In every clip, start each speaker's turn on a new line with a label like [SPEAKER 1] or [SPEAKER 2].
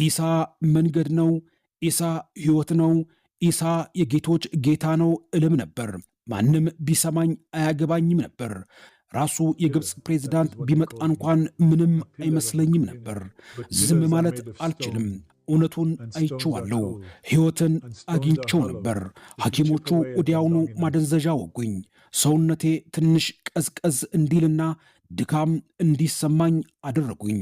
[SPEAKER 1] ኢሳ መንገድ ነው፣ ኢሳ ሕይወት ነው፣ ኢሳ የጌቶች ጌታ ነው እልም ነበር። ማንም ቢሰማኝ አያገባኝም ነበር። ራሱ የግብፅ ፕሬዝዳንት ቢመጣ እንኳን ምንም አይመስለኝም ነበር። ዝም ማለት አልችልም። እውነቱን አይቼዋለሁ። ሕይወትን አግኝቼው ነበር። ሐኪሞቹ ወዲያውኑ ማደንዘዣ ወጉኝ። ሰውነቴ ትንሽ ቀዝቀዝ እንዲልና ድካም እንዲሰማኝ አደረጉኝ።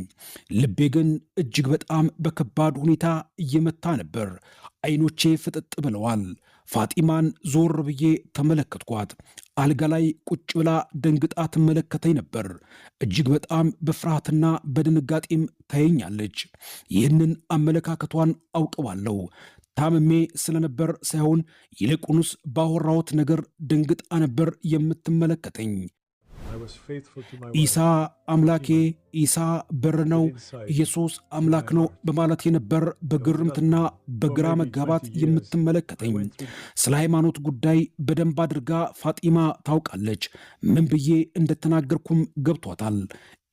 [SPEAKER 1] ልቤ ግን እጅግ በጣም በከባድ ሁኔታ እየመታ ነበር። አይኖቼ ፍጥጥ ብለዋል። ፋጢማን ዞር ብዬ ተመለከትኳት። አልጋ ላይ ቁጭ ብላ ደንግጣ ትመለከተኝ ነበር። እጅግ በጣም በፍርሃትና በድንጋጤም ታየኛለች። ይህንን አመለካከቷን አውቀዋለሁ። ታምሜ ስለነበር ሳይሆን ይልቁንስ ባወራሁት ነገር ደንግጣ ነበር የምትመለከተኝ። ኢሳ አምላኬ፣ ኢሳ በር ነው፣ ኢየሱስ አምላክ ነው በማለት የነበር በግርምትና በግራ መጋባት የምትመለከተኝ። ስለ ሃይማኖት ጉዳይ በደንብ አድርጋ ፋጢማ ታውቃለች። ምን ብዬ እንደተናገርኩም ገብቷታል።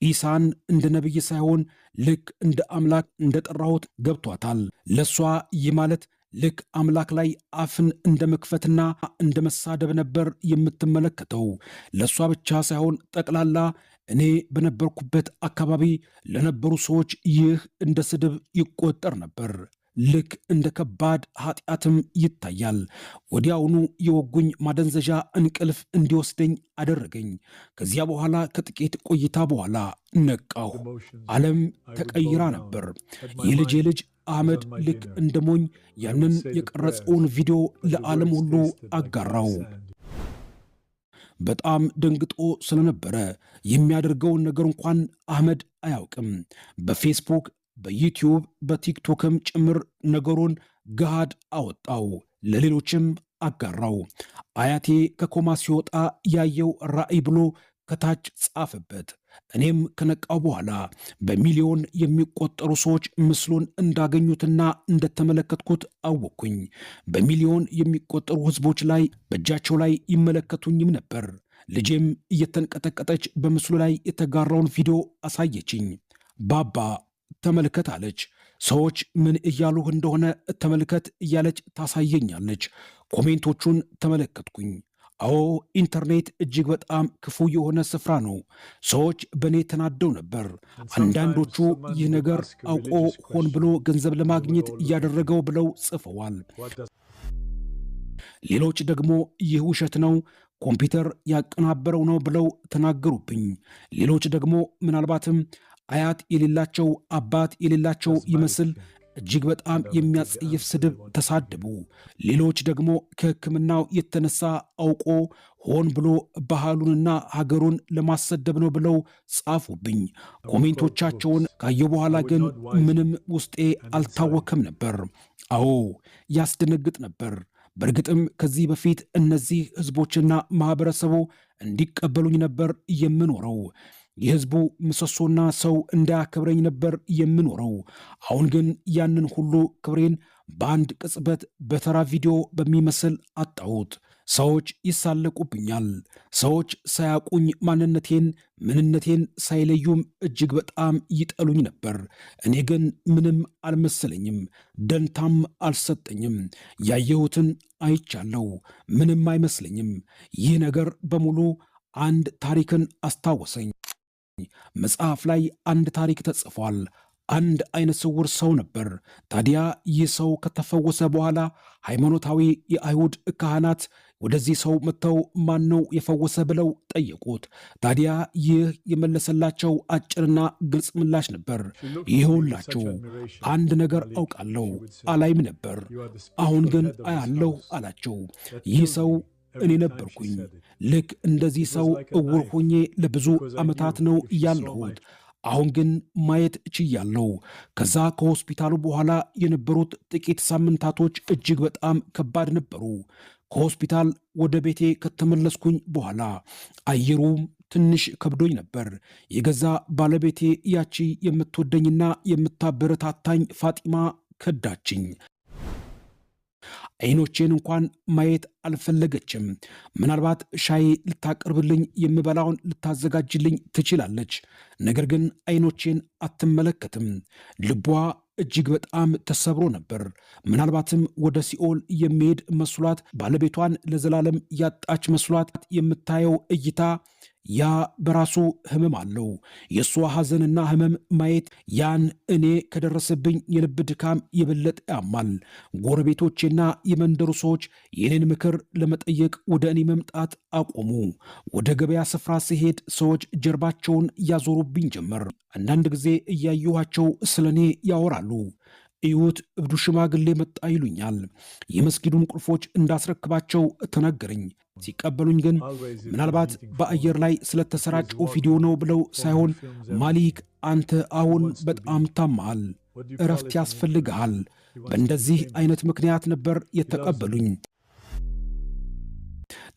[SPEAKER 1] ኢሳን እንደ ነቢይ ሳይሆን ልክ እንደ አምላክ እንደጠራሁት ገብቷታል። ለእሷ ይህ ማለት ልክ አምላክ ላይ አፍን እንደ መክፈትና እንደ መሳደብ ነበር የምትመለከተው። ለእሷ ብቻ ሳይሆን ጠቅላላ እኔ በነበርኩበት አካባቢ ለነበሩ ሰዎች ይህ እንደ ስድብ ይቆጠር ነበር። ልክ እንደ ከባድ ኃጢአትም ይታያል። ወዲያውኑ የወጉኝ ማደንዘዣ እንቅልፍ እንዲወስደኝ አደረገኝ። ከዚያ በኋላ ከጥቂት ቆይታ በኋላ ነቃሁ። ዓለም ተቀይራ ነበር። የልጄ ልጅ አህመድ ልክ እንደ ሞኝ ያንን የቀረጸውን ቪዲዮ ለዓለም ሁሉ አጋራው። በጣም ደንግጦ ስለነበረ የሚያደርገውን ነገር እንኳን አህመድ አያውቅም። በፌስቡክ፣ በዩቲዩብ፣ በቲክቶክም ጭምር ነገሩን ገሃድ አወጣው፣ ለሌሎችም አጋራው። አያቴ ከኮማ ሲወጣ ያየው ራእይ ብሎ ከታች ጻፈበት። እኔም ከነቃው በኋላ በሚሊዮን የሚቆጠሩ ሰዎች ምስሉን እንዳገኙትና እንደተመለከትኩት አወቅኩኝ። በሚሊዮን የሚቆጠሩ ሕዝቦች ላይ በእጃቸው ላይ ይመለከቱኝም ነበር። ልጄም እየተንቀጠቀጠች በምስሉ ላይ የተጋራውን ቪዲዮ አሳየችኝ። ባባ ተመልከት አለች። ሰዎች ምን እያሉህ እንደሆነ ተመልከት እያለች ታሳየኛለች። ኮሜንቶቹን ተመለከትኩኝ። አዎ ኢንተርኔት እጅግ በጣም ክፉ የሆነ ስፍራ ነው። ሰዎች በእኔ ተናደው ነበር። አንዳንዶቹ ይህ ነገር አውቆ ሆን ብሎ ገንዘብ ለማግኘት እያደረገው ብለው ጽፈዋል። ሌሎች ደግሞ ይህ ውሸት ነው፣ ኮምፒውተር ያቀናበረው ነው ብለው ተናገሩብኝ። ሌሎች ደግሞ ምናልባትም አያት የሌላቸው አባት የሌላቸው ይመስል እጅግ በጣም የሚያጸየፍ ስድብ ተሳደቡ። ሌሎች ደግሞ ከሕክምናው የተነሳ አውቆ ሆን ብሎ ባህሉንና ሀገሩን ለማሰደብ ነው ብለው ጻፉብኝ። ኮሜንቶቻቸውን ካየሁ በኋላ ግን ምንም ውስጤ አልታወከም ነበር። አዎ ያስደነግጥ ነበር። በእርግጥም ከዚህ በፊት እነዚህ ሕዝቦችና ማኅበረሰቡ እንዲቀበሉኝ ነበር የምኖረው። የሕዝቡ ምሰሶና ሰው እንዳያከብረኝ ነበር የምኖረው። አሁን ግን ያንን ሁሉ ክብሬን በአንድ ቅጽበት በተራ ቪዲዮ በሚመስል አጣሁት። ሰዎች ይሳለቁብኛል። ሰዎች ሳያውቁኝ ማንነቴን፣ ምንነቴን ሳይለዩም እጅግ በጣም ይጠሉኝ ነበር። እኔ ግን ምንም አልመሰለኝም፣ ደንታም አልሰጠኝም። ያየሁትን አይቻለሁ፣ ምንም አይመስለኝም። ይህ ነገር በሙሉ አንድ ታሪክን አስታወሰኝ። መጽሐፍ ላይ አንድ ታሪክ ተጽፏል። አንድ አይነ ስውር ሰው ነበር። ታዲያ ይህ ሰው ከተፈወሰ በኋላ ሃይማኖታዊ የአይሁድ ካህናት ወደዚህ ሰው መጥተው ማን ነው የፈወሰ ብለው ጠየቁት። ታዲያ ይህ የመለሰላቸው አጭርና ግልጽ ምላሽ ነበር። ይኸውላችሁ አንድ ነገር አውቃለሁ፣ አላይም ነበር፣ አሁን ግን አያለሁ አላቸው። ይህ ሰው እኔ ነበርኩኝ። ልክ እንደዚህ ሰው እውር ሆኜ ለብዙ ዓመታት ነው ያለሁት። አሁን ግን ማየት ችያለሁ። ከዛ ከሆስፒታሉ በኋላ የነበሩት ጥቂት ሳምንታቶች እጅግ በጣም ከባድ ነበሩ። ከሆስፒታል ወደ ቤቴ ከተመለስኩኝ በኋላ አየሩም ትንሽ ከብዶኝ ነበር። የገዛ ባለቤቴ ያቺ የምትወደኝና የምታበረታታኝ ፋጢማ ከዳችኝ። አይኖቼን እንኳን ማየት አልፈለገችም። ምናልባት ሻይ ልታቀርብልኝ፣ የምበላውን ልታዘጋጅልኝ ትችላለች። ነገር ግን አይኖቼን አትመለከትም። ልቧ እጅግ በጣም ተሰብሮ ነበር። ምናልባትም ወደ ሲኦል የሚሄድ መስሏት፣ ባለቤቷን ለዘላለም ያጣች መስሏት የምታየው እይታ ያ በራሱ ህመም አለው። የእሷ ሐዘንና ህመም ማየት ያን እኔ ከደረሰብኝ የልብ ድካም የበለጠ ያማል። ጎረቤቶቼና የመንደሩ ሰዎች የኔን ምክር ለመጠየቅ ወደ እኔ መምጣት አቆሙ። ወደ ገበያ ስፍራ ሲሄድ ሰዎች ጀርባቸውን ያዞሩብኝ ጀመር። አንዳንድ ጊዜ እያየኋቸው ስለ እኔ ያወራሉ። እዩት፣ እብዱ ሽማግሌ መጣ ይሉኛል። የመስጊዱን ቁልፎች እንዳስረክባቸው ተነገረኝ። ሲቀበሉኝ ግን ምናልባት በአየር ላይ ስለተሰራጨው ቪዲዮ ነው ብለው ሳይሆን ማሊክ አንተ አሁን በጣም ታማል፣ እረፍት ያስፈልግሃል። በእንደዚህ አይነት ምክንያት ነበር የተቀበሉኝ።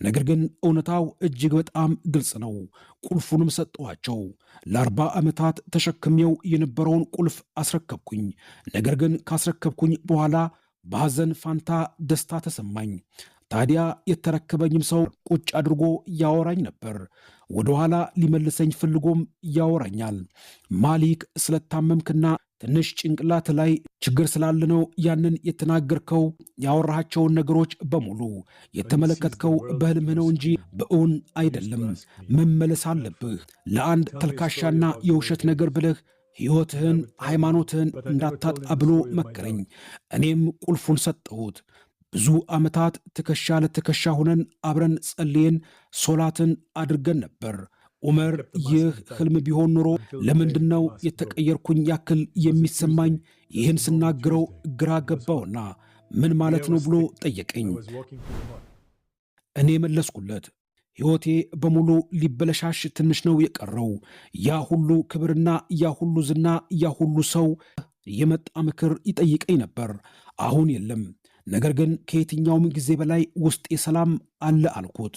[SPEAKER 1] ነገር ግን እውነታው እጅግ በጣም ግልጽ ነው። ቁልፉንም ሰጠኋቸው። ለ40 ዓመታት ተሸክሜው የነበረውን ቁልፍ አስረከብኩኝ። ነገር ግን ካስረከብኩኝ በኋላ በሐዘን ፋንታ ደስታ ተሰማኝ። ታዲያ የተረከበኝም ሰው ቁጭ አድርጎ ያወራኝ ነበር። ወደ ኋላ ሊመልሰኝ ፈልጎም ያወራኛል። ማሊክ ስለታመምክና ትንሽ ጭንቅላት ላይ ችግር ስላለ ነው ያንን የተናገርከው። ያወራሃቸውን ነገሮች በሙሉ የተመለከትከው በህልምህ ነው እንጂ በእውን አይደለም። መመለስ አለብህ። ለአንድ ተልካሻና የውሸት ነገር ብለህ ሕይወትህን፣ ሃይማኖትህን እንዳታጣ ብሎ መከረኝ። እኔም ቁልፉን ሰጠሁት። ብዙ ዓመታት ትከሻ ለትከሻ ሆነን አብረን ጸልየን ሶላትን አድርገን ነበር። ዑመር ይህ ህልም ቢሆን ኖሮ ለምንድነው የተቀየርኩኝ ያክል የሚሰማኝ? ይህን ስናገረው ግራ ገባውና ምን ማለት ነው ብሎ ጠየቀኝ። እኔ መለስኩለት፣ ሕይወቴ በሙሉ ሊበለሻሽ ትንሽ ነው የቀረው። ያ ሁሉ ክብርና ያ ሁሉ ዝና፣ ያ ሁሉ ሰው የመጣ ምክር ይጠይቀኝ ነበር። አሁን የለም። ነገር ግን ከየትኛውም ጊዜ በላይ ውስጤ ሰላም አለ አልኩት።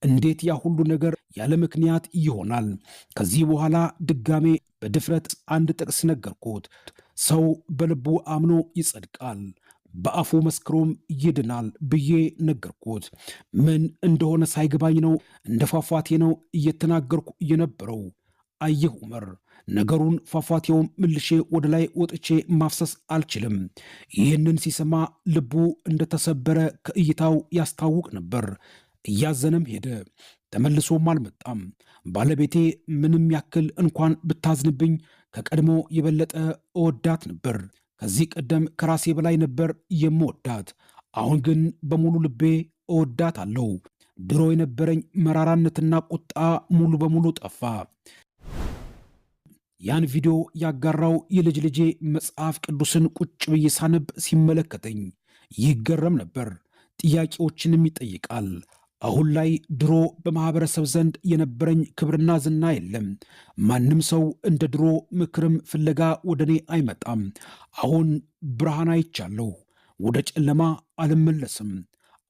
[SPEAKER 1] እንዴት ያ ሁሉ ነገር ያለ ምክንያት ይሆናል? ከዚህ በኋላ ድጋሜ በድፍረት አንድ ጥቅስ ነገርኩት። ሰው በልቡ አምኖ ይጸድቃል፣ በአፉ መስክሮም ይድናል ብዬ ነገርኩት። ምን እንደሆነ ሳይገባኝ ነው እንደ ፏፏቴ ነው እየተናገርኩ የነበረው። አየህ ዑመር፣ ነገሩን ፏፏቴውም መልሼ ወደ ላይ ወጥቼ ማፍሰስ አልችልም። ይህንን ሲሰማ ልቡ እንደተሰበረ ከእይታው ያስታውቅ ነበር። እያዘነም ሄደ። ተመልሶም አልመጣም። ባለቤቴ ምንም ያክል እንኳን ብታዝንብኝ ከቀድሞ የበለጠ እወዳት ነበር። ከዚህ ቀደም ከራሴ በላይ ነበር የምወዳት። አሁን ግን በሙሉ ልቤ እወዳት አለው። ድሮ የነበረኝ መራራነትና ቁጣ ሙሉ በሙሉ ጠፋ። ያን ቪዲዮ ያጋራው የልጅ ልጄ መጽሐፍ ቅዱስን ቁጭ ብዬ ሳነብ ሲመለከተኝ ይገረም ነበር። ጥያቄዎችንም ይጠይቃል። አሁን ላይ ድሮ በማህበረሰብ ዘንድ የነበረኝ ክብርና ዝና የለም። ማንም ሰው እንደ ድሮ ምክርም ፍለጋ ወደ እኔ አይመጣም። አሁን ብርሃን አይቻለሁ። ወደ ጨለማ አልመለስም።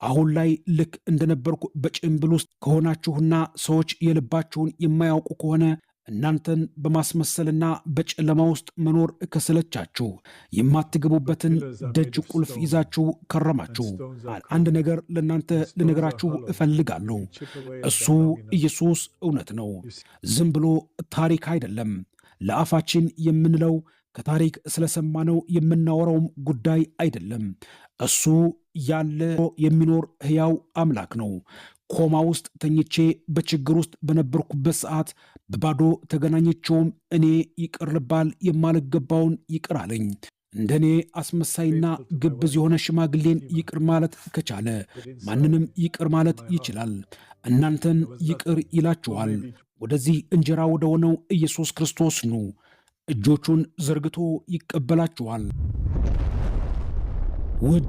[SPEAKER 1] አሁን ላይ ልክ እንደነበርኩ በጭንብል ውስጥ ከሆናችሁና ሰዎች የልባችሁን የማያውቁ ከሆነ እናንተን በማስመሰልና በጨለማ ውስጥ መኖር ከሰለቻችሁ የማትገቡበትን ደጅ ቁልፍ ይዛችሁ ከረማችሁ። አንድ ነገር ለእናንተ ልነግራችሁ እፈልጋለሁ። እሱ ኢየሱስ እውነት ነው። ዝም ብሎ ታሪክ አይደለም። ለአፋችን የምንለው ከታሪክ ስለሰማነው የምናወራውም ጉዳይ አይደለም። እሱ ያለ የሚኖር ሕያው አምላክ ነው። ኮማ ውስጥ ተኝቼ በችግር ውስጥ በነበርኩበት ሰዓት በባዶ ተገናኘቸውም እኔ ይቅር ልባል የማልገባውን ይቅር አለኝ። እንደኔ አስመሳይና ግብዝ የሆነ ሽማግሌን ይቅር ማለት ከቻለ ማንንም ይቅር ማለት ይችላል። እናንተን ይቅር ይላችኋል። ወደዚህ እንጀራ ወደ ሆነው ኢየሱስ ክርስቶስ ኑ። እጆቹን ዘርግቶ ይቀበላችኋል። ውድ